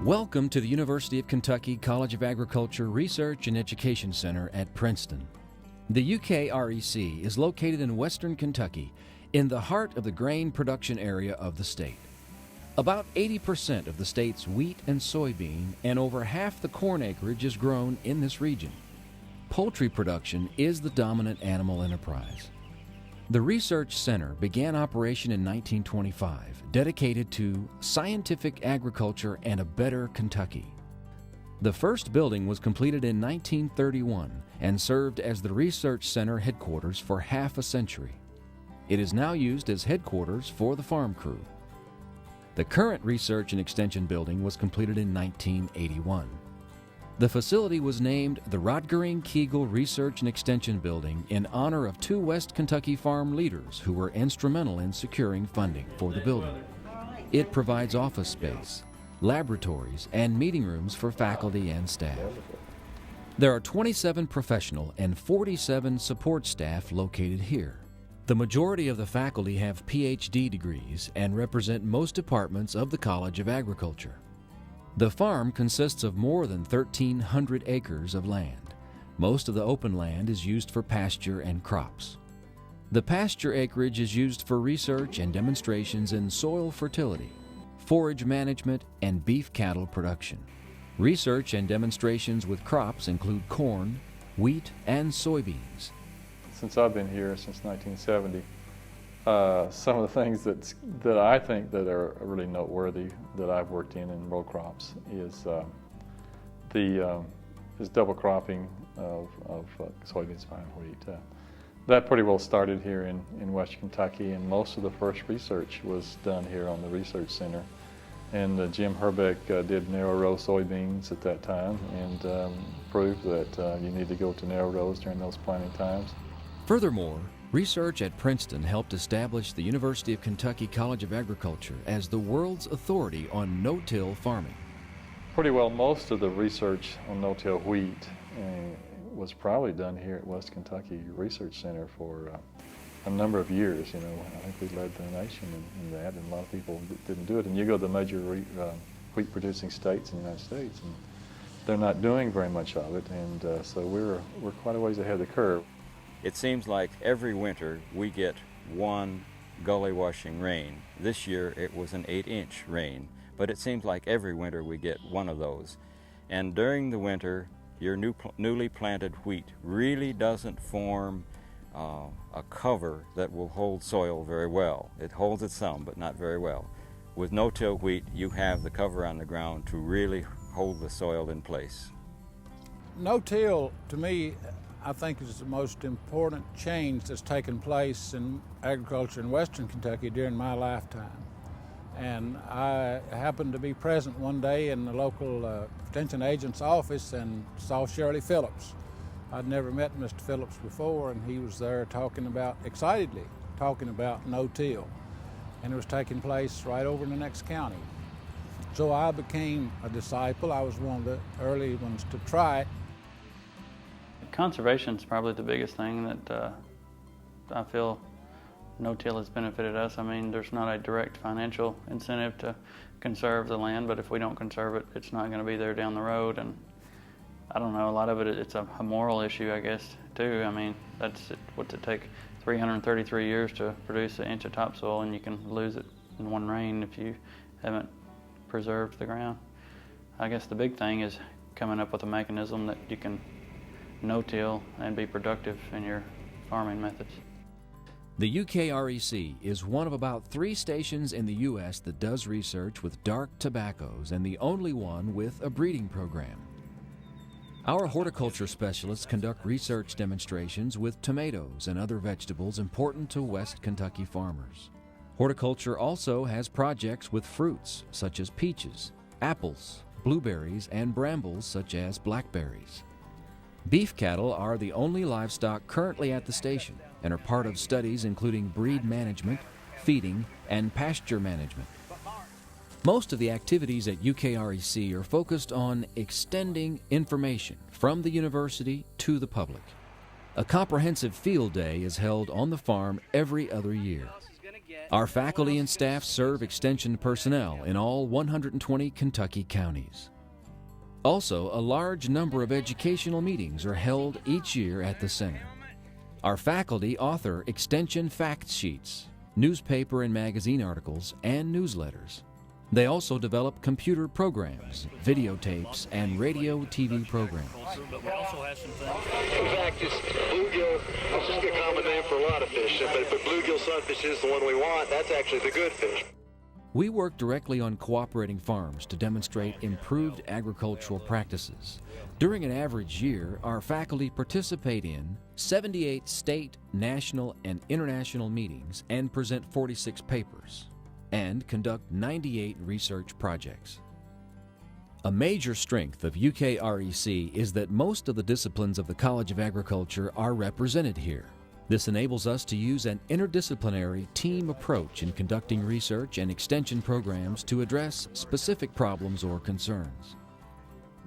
Welcome to the University of Kentucky College of Agriculture Research and Education Center at Princeton. The UKREC is located in western Kentucky, in the heart of the grain production area of the state. About 80% of the state's wheat and soybean and over half the corn acreage is grown in this region. Poultry production is the dominant animal enterprise. The Research Center began operation in 1925, dedicated to scientific agriculture and a better Kentucky. The first building was completed in 1931 and served as the Research Center headquarters for half a century. It is now used as headquarters for the farm crew. The current Research and Extension building was completed in 1981. The facility was named the Rodgering-Keegle Research and Extension Building in honor of two West Kentucky farm leaders who were instrumental in securing funding for the building. It provides office space, laboratories, and meeting rooms for faculty and staff. There are 27 professional and 47 support staff located here. The majority of the faculty have PhD degrees and represent most departments of the College of Agriculture. The farm consists of more than 1,300 acres of land. Most of the open land is used for pasture and crops. The pasture acreage is used for research and demonstrations in soil fertility, forage management, and beef cattle production. Research and demonstrations with crops include corn, wheat, and soybeans. Since I've been here since 1970, some of the things that I think that are really noteworthy that I've worked in row crops is double cropping of soybeans and wheat. That pretty well started here in West Kentucky, and most of the first research was done here on the Research Center. And Jim Herbeck did narrow row soybeans at that time and proved that you need to go to narrow rows during those planting times. Furthermore, research at Princeton helped establish the University of Kentucky College of Agriculture as the world's authority on no-till farming. Pretty well most of the research on no-till wheat was probably done here at West Kentucky Research Center for a number of years. You know, I think we led the nation in that, and a lot of people didn't do it. And you go to the major wheat-producing states in the United States, and they're not doing very much of it, and so we're quite a ways ahead of the curve. It seems like every winter we get one gully washing rain. This year it was an 8-inch rain, but it seems like every winter we get one of those. And during the winter, your newly planted wheat really doesn't form a cover that will hold soil very well. It holds it some, but not very well. With no-till wheat, you have the cover on the ground to really hold the soil in place. No-till, to me, I think is the most important change that's taken place in agriculture in western Kentucky during my lifetime. And I happened to be present one day in the local extension agent's office and saw Shirley Phillips. I'd never met Mr. Phillips before, and he was there excitedly talking about no-till. And it was taking place right over in the next county. So I became a disciple. I was one of the early ones to try it. Conservation is probably the biggest thing that I feel no-till has benefited us. I mean, there's not a direct financial incentive to conserve the land, but if we don't conserve it, it's not going to be there down the road. And I don't know, a lot of it's a moral issue, I guess, too. I mean, what's it take 333 years to produce an inch of topsoil, and you can lose it in one rain if you haven't preserved the ground. I guess the big thing is coming up with a mechanism that you can no-till and be productive in your farming methods. The UKREC is one of about 3 stations in the U.S. that does research with dark tobaccos and the only one with a breeding program. Our horticulture specialists conduct research demonstrations with tomatoes and other vegetables important to West Kentucky farmers. Horticulture also has projects with fruits such as peaches, apples, blueberries, and brambles such as blackberries. Beef cattle are the only livestock currently at the station and are part of studies including breed management, feeding, and pasture management. Most of the activities at UKREC are focused on extending information from the university to the public. A comprehensive field day is held on the farm every other year. Our faculty and staff serve Extension personnel in all 120 Kentucky counties. Also, a large number of educational meetings are held each year at the center. Our faculty author Extension fact sheets, newspaper and magazine articles, and newsletters. They also develop computer programs, videotapes, and radio TV programs. But we also have some things. In fact, it's bluegill, it's just a common name for a lot of fish, but bluegill sunfish is the one we want. That's actually the good fish. We work directly on cooperating farms to demonstrate improved agricultural practices. During an average year, our faculty participate in 78 state, national, and international meetings and present 46 papers, and conduct 98 research projects. A major strength of UKREC is that most of the disciplines of the College of Agriculture are represented here. This enables us to use an interdisciplinary team approach in conducting research and extension programs to address specific problems or concerns.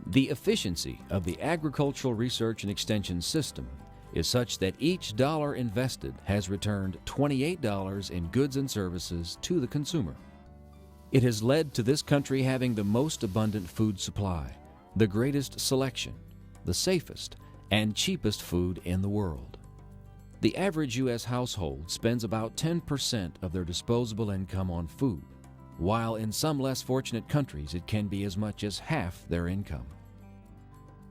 The efficiency of the agricultural research and extension system is such that each dollar invested has returned $28 in goods and services to the consumer. It has led to this country having the most abundant food supply, the greatest selection, the safest, and cheapest food in the world. The average U.S. household spends about 10% of their disposable income on food, while in some less fortunate countries it can be as much as half their income.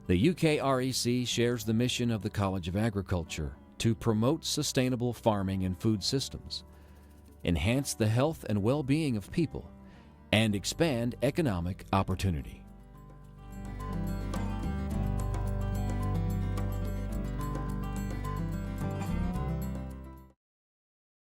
The UKREC shares the mission of the College of Agriculture to promote sustainable farming and food systems, enhance the health and well-being of people, and expand economic opportunity.